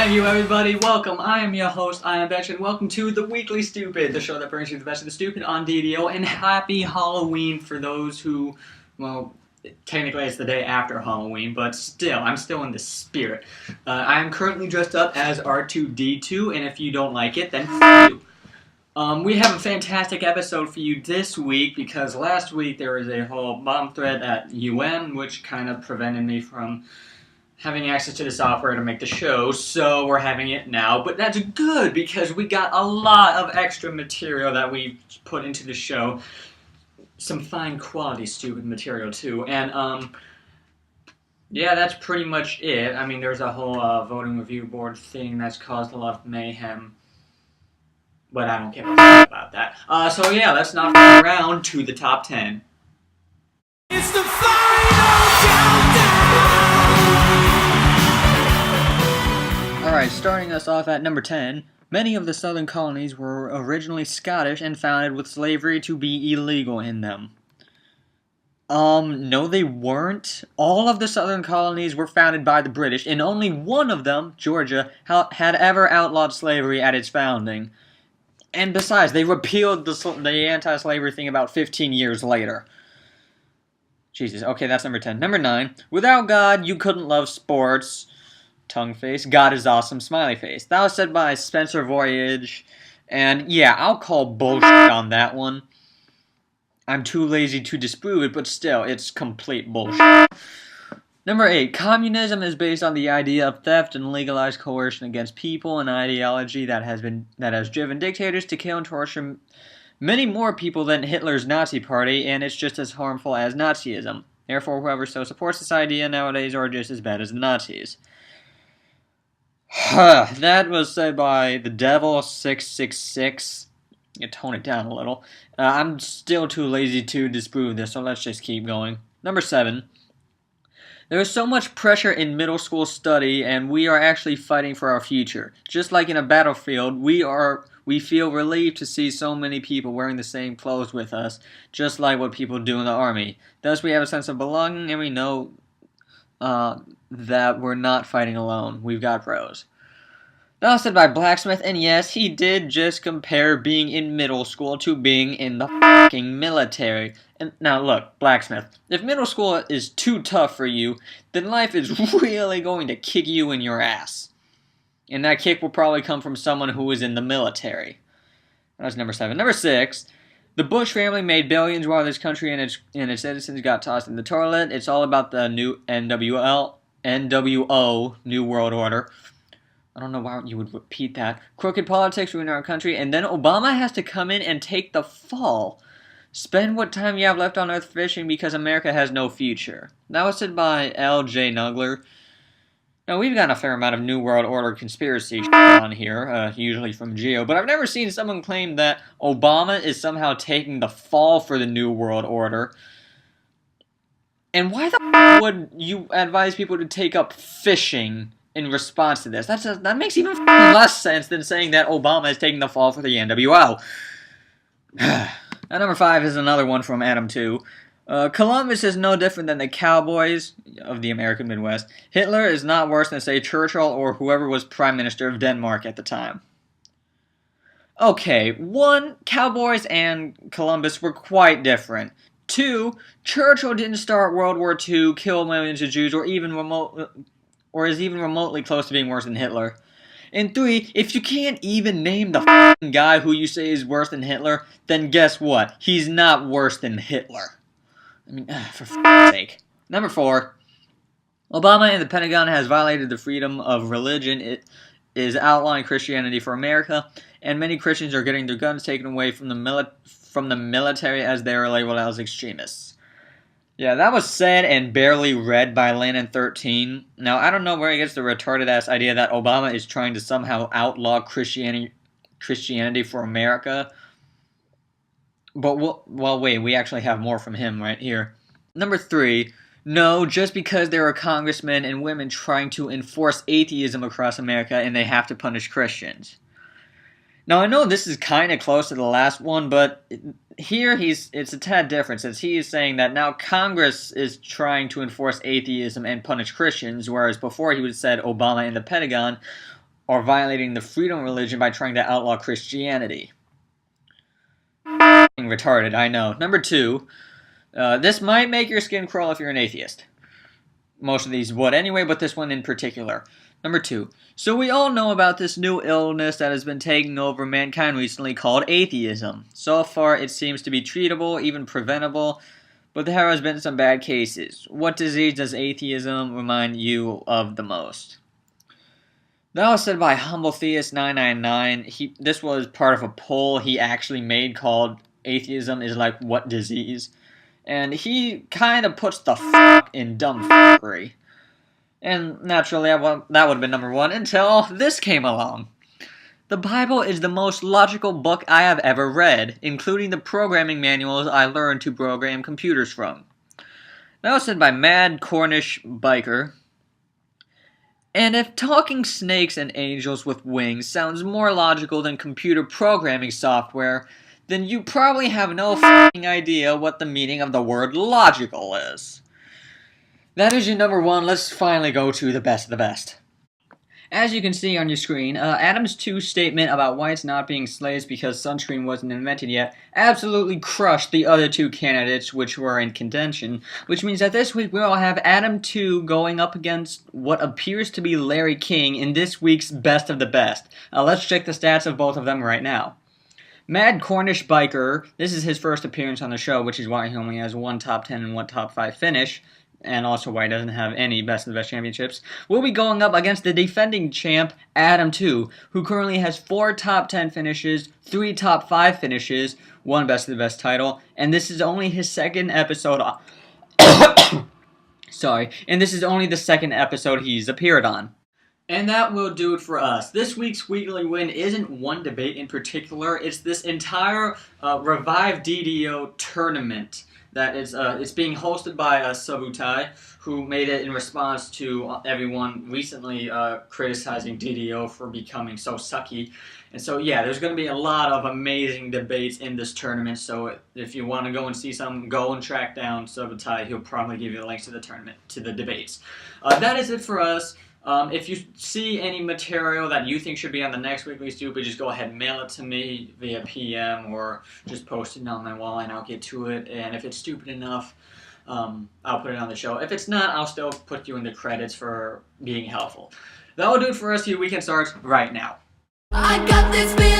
Thank you, everybody. Welcome. I am your host, I am Betch, and welcome to The Weekly Stupid, the show that brings you the best of the stupid on DDO. And happy Halloween for those who, well, technically it's the day after Halloween, but still, I'm still in the spirit. I am currently dressed up as R2-D2, and if you don't like it, then f*** you. We have a fantastic episode for you this week because last week there was a whole bomb threat at UN, which kind of prevented me from having access to the software to make the show, so we're having it now. But that's good because we got a lot of extra material that we put into the show. Some fine quality stupid material too. And yeah, that's pretty much it. I mean, there's a whole voting review board thing that's caused a lot of mayhem. But I don't care about that. So yeah, let's not f*** around to the top 10. It's the final countdown! Alright, starting us off at number 10, many of the southern colonies were originally Scottish and founded with slavery to be illegal in them. No they weren't. All of the southern colonies were founded by the British, and only one of them, Georgia, had ever outlawed slavery at its founding. And besides, they repealed the anti-slavery thing about 15 years later. Jesus, okay, that's number 10. Number 9, without God, you couldn't love sports. Tongue face. God is awesome. Smiley face. That was said by Spencer Voyage. And yeah, I'll call bullshit on that one. I'm too lazy to disprove it, but still, it's complete bullshit. Number 8. Communism is based on the idea of theft and legalized coercion against people, an ideology that has driven dictators to kill and torture many more people than Hitler's Nazi party, and it's just as harmful as Nazism. Therefore, whoever still supports this idea nowadays are just as bad as the Nazis. That was said by the Devil 666. You tone it down a little. I'm still too lazy to disprove this, so let's just keep going. Number 7. There is so much pressure in middle school study, and we are actually fighting for our future. Just like in a battlefield, we feel relieved to see so many people wearing the same clothes with us, just like what people do in the army. Thus, we have a sense of belonging, and we know that we're not fighting alone. We've got bros. That was said by Blacksmith, and yes, he did just compare being in middle school to being in the fucking military. And now look, Blacksmith, if middle school is too tough for you, then life is really going to kick you in your ass. And that kick will probably come from someone who is in the military. That was number 7. Number 6. The Bush family made billions while this country and its citizens got tossed in the toilet. It's all about the new NWO, New World Order. I don't know why you would repeat that. Crooked politics ruin our country, and then Obama has to come in and take the fall. Spend what time you have left on Earth fishing because America has no future. That was said by L.J. Nugler. Now, we've got a fair amount of New World Order conspiracy on here, usually from Geo, but I've never seen someone claim that Obama is somehow taking the fall for the New World Order. And why the f*** would you advise people to take up fishing in response to this? That makes even less sense than saying that Obama is taking the fall for the NWO. And number 5 is another one from Adam 2. Columbus is no different than the cowboys of the American Midwest. Hitler is not worse than, say, Churchill or whoever was Prime Minister of Denmark at the time. Okay, 1, cowboys and Columbus were quite different. 2, Churchill didn't start World War II, kill millions of Jews, or is even remotely close to being worse than Hitler. And 3, if you can't even name the f***ing guy who you say is worse than Hitler, then guess what? He's not worse than Hitler. I mean, for f***ing sake. Number 4, Obama and the Pentagon has violated the freedom of religion. It is outlawing Christianity for America, and many Christians are getting their guns taken away from the military as they are labeled as extremists. Yeah, that was said and barely read by Lannon13. Now, I don't know where he gets the retarded-ass idea that Obama is trying to somehow outlaw Christianity for America. But, well, wait, we actually have more from him right here. Number 3, no, just because there are congressmen and women trying to enforce atheism across America and they have to punish Christians. Now, I know this is kind of close to the last one, but here it's a tad different, since he is saying that now Congress is trying to enforce atheism and punish Christians, whereas before he would have said Obama and the Pentagon or violating the freedom of religion by trying to outlaw Christianity. Retarded, I know. Number 2, this might make your skin crawl if you're an atheist. Most of these would anyway, but this one in particular. Number 2, so we all know about this new illness that has been taking over mankind recently called atheism. So far, it seems to be treatable, even preventable, but there has been some bad cases. What disease does atheism remind you of the most? That was said by Humble Theist 999. This was part of a poll he actually made called "Atheism is like what disease?" And he kind of puts the f in dumb fuckery. And naturally, that would have been number 1 until this came along. The Bible is the most logical book I have ever read, including the programming manuals I learned to program computers from. That was said by Mad Cornish Biker. And if talking snakes and angels with wings sounds more logical than computer programming software, then you probably have no f***ing idea what the meaning of the word logical is. That is your number 1. Let's finally go to the best of the best. As you can see on your screen, Adam's 2 statement about whites not being slaves because sunscreen wasn't invented yet absolutely crushed the other 2 candidates which were in contention, which means that this week we'll have Adam 2 going up against what appears to be Larry King in this week's Best of the Best. Let's check the stats of both of them right now. Mad Cornish Biker, this is his first appearance on the show, which is why he only has 1 top 10 and 1 top 5 finish, and also why he doesn't have any Best of the Best championships, will be going up against the defending champ, Adam 2, who currently has 4 top 10 finishes, 3 top 5 finishes, 1 Best of the Best title, and this is only his second episode Sorry, and this is only the second episode he's appeared on. And that will do it for us. This week's weekly win isn't one debate in particular. It's this entire Revive DDO tournament that is it's being hosted by Subutai, who made it in response to everyone recently criticizing DDO for becoming so sucky. And so yeah, there's going to be a lot of amazing debates in this tournament. So if you want to go and see some, go and track down Subutai. He'll probably give you the links to the tournament, to the debates. That is it for us. If you see any material that you think should be on the next Weekly Stupid, just go ahead and mail it to me via PM or just post it on my wall and I'll get to it. And if it's stupid enough, I'll put it on the show. If it's not, I'll still put you in the credits for being helpful. That will do it for us. Your weekend starts right now. I got this feeling.